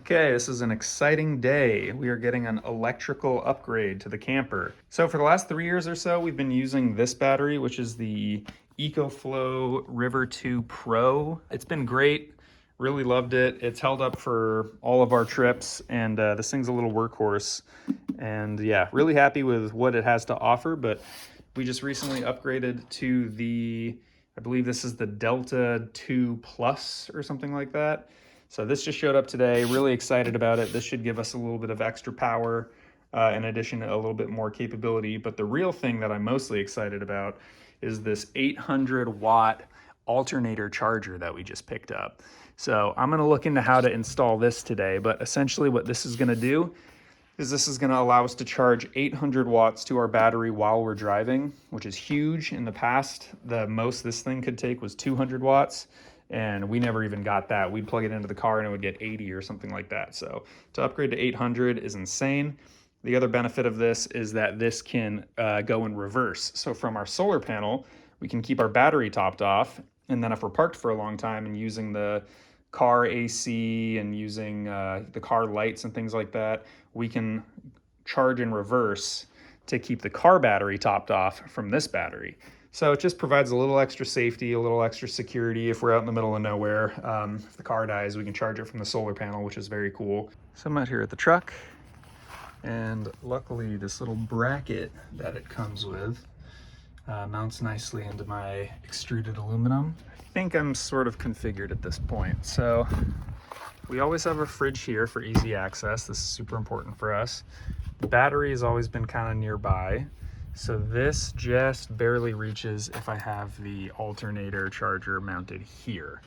Okay, this is an exciting day. We are getting an electrical upgrade to the camper. So for the last 3 years or so, we've been using this battery, which is the EcoFlow River 2 Pro. It's been great. Really loved it. It's held up for all of our trips, and this thing's a little workhorse. And yeah, really happy with what it has to offer, but we just recently upgraded to the, I believe this is the Delta 2 Plus or something like that. So this just showed up today, really excited about it. This should give us a little bit of extra power, in addition to a little bit more capability. But the real thing that I'm mostly excited about is this 800 watt alternator charger that we just picked up. So I'm gonna look into how to install this today, but essentially what this is gonna do is this is gonna allow us to charge 800 watts to our battery while we're driving, which is huge. In the past, the most this thing could take was 200 watts. And we never even got that. We'd plug it into the car and it would get 80 or something like that. So to upgrade to 800 is insane. The other benefit of this is that this can go in reverse. So from our solar panel, we can keep our battery topped off. And then if we're parked for a long time and using the car AC and using the car lights and things like that, we can charge in reverse to keep the car battery topped off from this battery. So it just provides a little extra safety, a little extra security if we're out in the middle of nowhere. If the car dies, we can charge it from the solar panel, which is very cool. So I'm out here at the truck, and luckily this little bracket that it comes with mounts nicely into my extruded aluminum. I think I'm sort of configured at this point. So we always have a fridge here for easy access. This is super important for us. The battery has always been kind of nearby. So this just barely reaches if I have the alternator charger mounted here.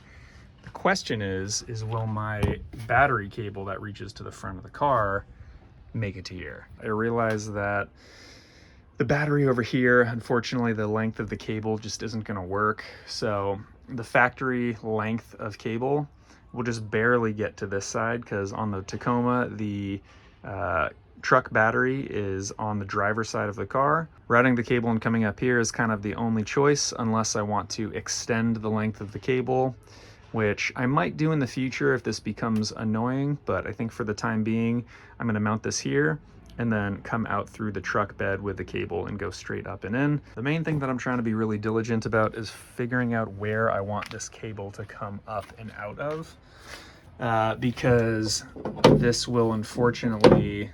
The question is will my battery cable that reaches to the front of the car make it to here? I realize that the battery over here, unfortunately, the length of the cable just isn't gonna work. So the factory length of cable will just barely get to this side, because on the Tacoma, the truck battery is on the driver's side of the car. Routing the cable and coming up here is kind of the only choice, unless I want to extend the length of the cable, which I might do in the future if this becomes annoying, but I think for the time being, I'm gonna mount this here and then come out through the truck bed with the cable and go straight up and in. The main thing that I'm trying to be really diligent about is figuring out where I want this cable to come up and out of, because this will unfortunately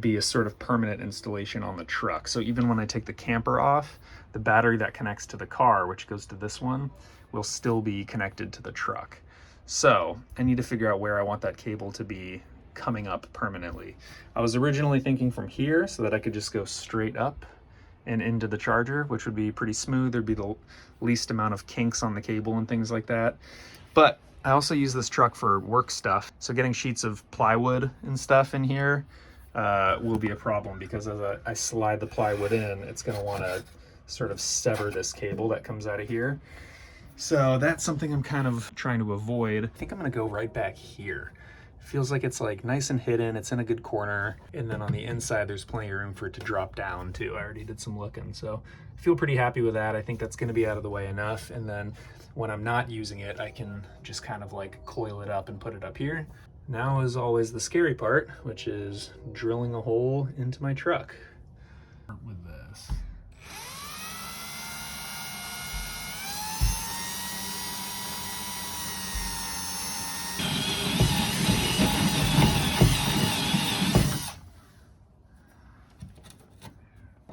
be a sort of permanent installation on the truck. So even when I take the camper off, the battery that connects to the car, which goes to this one, will still be connected to the truck. So I need to figure out where I want that cable to be coming up permanently. I was originally thinking from here so that I could just go straight up and into the charger, which would be pretty smooth. There'd be the least amount of kinks on the cable and things like that. But I also use this truck for work stuff. So getting sheets of plywood and stuff in here will be a problem, because as I slide the plywood in, it's going to want to sort of sever this cable that comes out of here. So that's something I'm kind of trying to avoid. I think I'm going to go right back here. It feels like it's like nice and hidden. It's in a good corner. And then on the inside, there's plenty of room for it to drop down too. I already did some looking. So I feel pretty happy with that. I think that's going to be out of the way enough. And then when I'm not using it, I can just kind of like coil it up and put it up here. Now is always the scary part, which is drilling a hole into my truck. With this.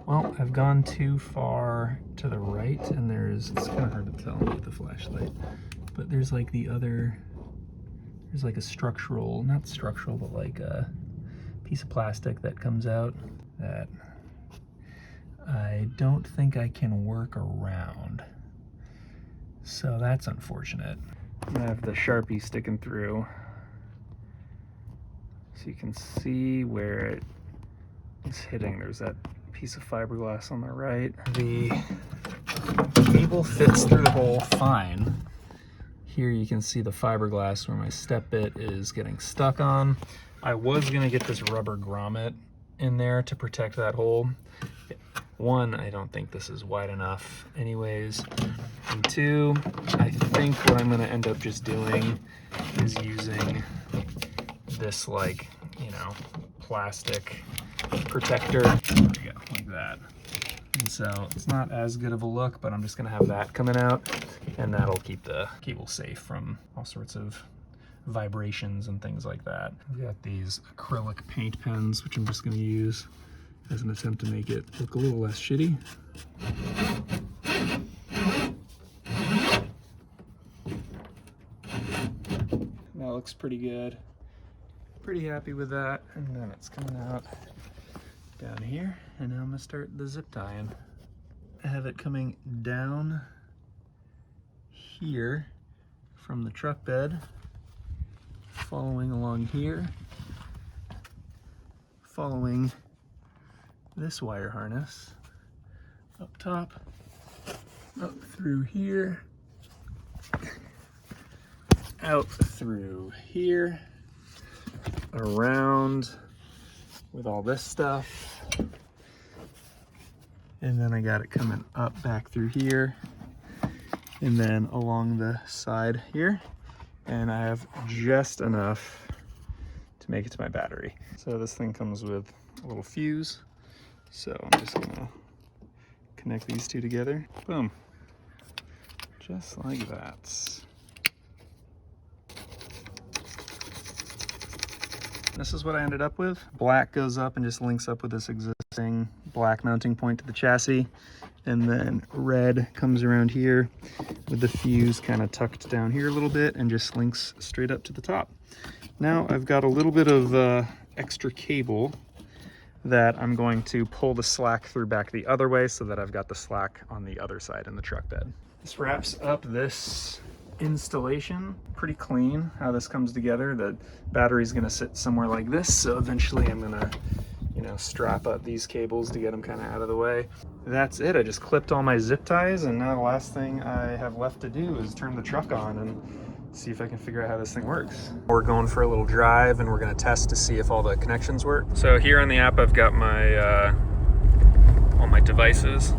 Well, I've gone too far to the right, and it's kind of hard to tell with the flashlight, but there's like there's like a structural, not structural, but like a piece of plastic that comes out that I don't think I can work around. So that's unfortunate. I have the Sharpie sticking through, so you can see where it's hitting. There's that piece of fiberglass on the right. The cable fits through the hole fine. Here you can see the fiberglass where my step bit is getting stuck on. I was gonna get this rubber grommet in there to protect that hole. One, I don't think this is wide enough anyways. And two, I think what I'm gonna end up just doing is using this like, you know, plastic protector. There we go, like that. And so it's not as good of a look, but I'm just gonna have that coming out, and that'll keep the cable safe from all sorts of vibrations and things like that. I've got these acrylic paint pens, which I'm just gonna use as an attempt to make it look a little less shitty. That looks pretty good. Pretty happy with that. And then it's coming out down here, and now I'm gonna start the zip tying. I have it coming down here from the truck bed, following along here, following this wire harness, up top, up through here, out through here, around with all this stuff, and then I got it coming up back through here, and then along the side here, and I have just enough to make it to my battery. So this thing comes with a little fuse, so I'm just gonna connect these two together. Boom, just like that. This is what I ended up with. Black goes up and just links up with this existing black mounting point to the chassis. And then red comes around here with the fuse kind of tucked down here a little bit and just links straight up to the top. Now I've got a little bit of extra cable that I'm going to pull the slack through back the other way so that I've got the slack on the other side in the truck bed. This wraps up this installation. Pretty clean how this comes together. The battery's gonna sit somewhere like this, so eventually I'm gonna, you know, strap up these cables to get them kind of out of the way. That's it. I just clipped all my zip ties, and now the last thing I have left to do is turn the truck on and see if I can figure out how this thing works. We're going for a little drive, and we're gonna test to see if all the connections work. So here on the app I've got my all my devices.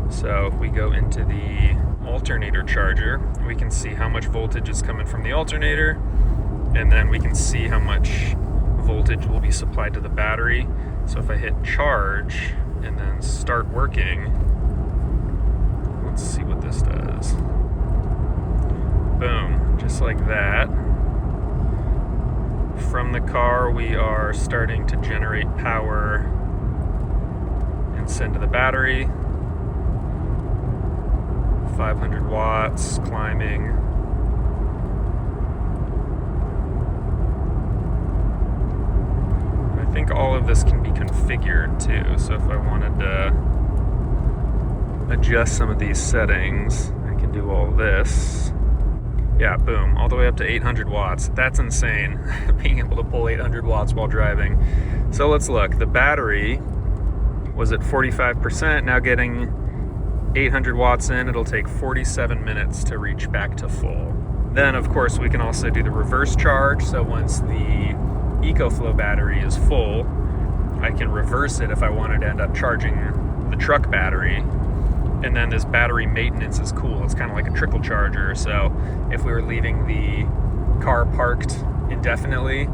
So if we go into the alternator charger, we can see how much voltage is coming from the alternator, and then we can see how much voltage will be supplied to the battery. So if I hit charge and then start working, let's see what this does. Boom, just like that. From the car, we are starting to generate power and send to the battery. 500 watts, climbing. I think all of this can be configured too, so if I wanted to adjust some of these settings, I can do all this. Yeah, boom, all the way up to 800 watts. That's insane, being able to pull 800 watts while driving. So let's look. The battery was at 45%, now getting 800 watts in. It'll take 47 minutes to reach back to full. Then, of course, we can also do the reverse charge. So once the EcoFlow battery is full, I can reverse it if I wanted to end up charging the truck battery. And then this battery maintenance is cool. It's kind of like a trickle charger. So if we were leaving the car parked indefinitely,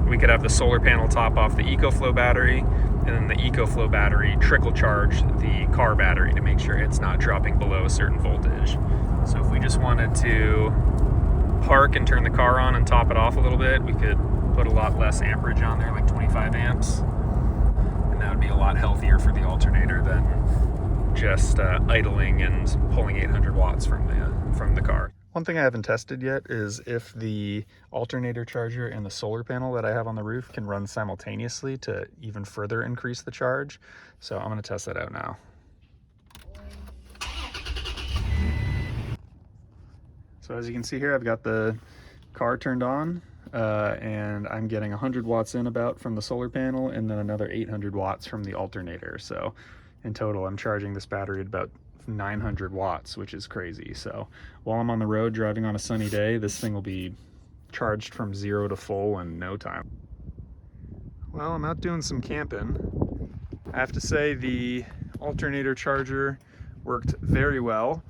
we could have the solar panel top off the EcoFlow battery, and then the EcoFlow battery trickle charge the car battery to make sure it's not dropping below a certain voltage. So if we just wanted to park and turn the car on and top it off a little bit, we could put a lot less amperage on there, like 25 amps. And that would be a lot healthier for the alternator than just idling and pulling 800 watts from the car. One thing I haven't tested yet is if the alternator charger and the solar panel that I have on the roof can run simultaneously to even further increase the charge. So I'm gonna test that out now. So as you can see here, I've got the car turned on and I'm getting 100 watts in about from the solar panel, and then another 800 watts from the alternator. So in total, I'm charging this battery at about 900 watts, which is crazy. So while I'm on the road driving on a sunny day, this thing will be charged from 0 to full in no time. Well, I'm out doing some camping. I have to say the alternator charger worked very well.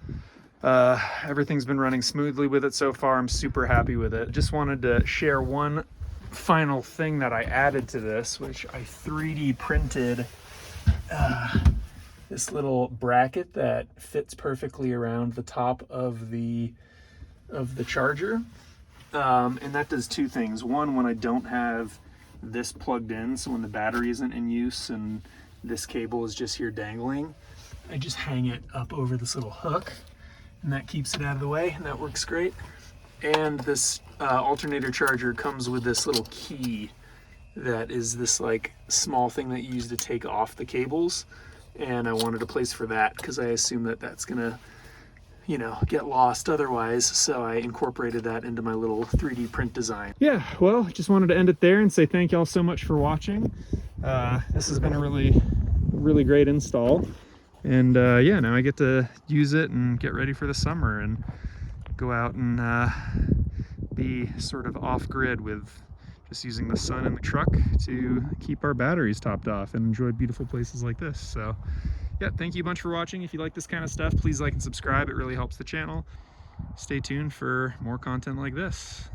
Everything's been running smoothly with it so far. I'm super happy with it. Just wanted to share one final thing that I added to this, which I 3D printed this little bracket that fits perfectly around the top of the charger. And that does two things. One, when I don't have this plugged in, so when the battery isn't in use and this cable is just here dangling, I just hang it up over this little hook, and that keeps it out of the way, and that works great. And this alternator charger comes with this little key that is this like small thing that you use to take off the cables, and I wanted a place for that because I assume that that's gonna, you know, get lost otherwise, so I incorporated that into my little 3D print design. Yeah, well, just wanted to end it there and say thank y'all so much for watching. This has been a really great install, and yeah, now I get to use it and get ready for the summer and go out and be sort of off-grid with just using the sun in the truck to keep our batteries topped off and enjoy beautiful places like this. So yeah, thank you a bunch for watching. If you like this kind of stuff, please like and subscribe. It really helps the channel. Stay tuned for more content like this.